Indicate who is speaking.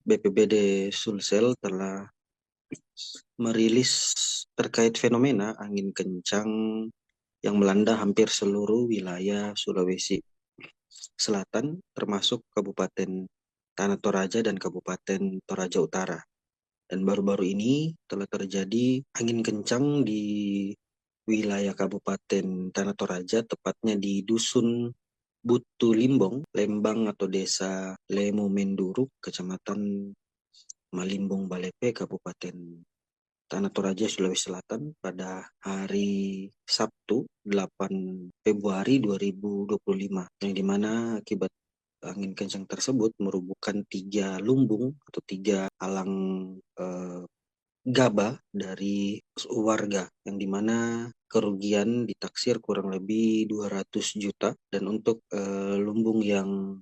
Speaker 1: BPBD Sulsel telah merilis terkait fenomena angin kencang yang melanda hampir seluruh wilayah Sulawesi Selatan, termasuk Kabupaten Tanah Toraja dan Kabupaten Toraja Utara. Dan baru-baru ini telah terjadi angin kencang di wilayah Kabupaten Tanah Toraja, tepatnya di Dusun Butu Limbong, Lembang atau Desa Lemo Menduruk, Kecamatan Malimbong Balepe, Kabupaten Tanah Toraja, Sulawesi Selatan pada hari Sabtu 8 Februari 2025, yang dimana akibat angin kencang tersebut merubuhkan 3 lumbung atau 3 alang eh, gabah dari warga, yang dimana kerugian ditaksir kurang lebih 200 juta. Dan untuk lumbung yang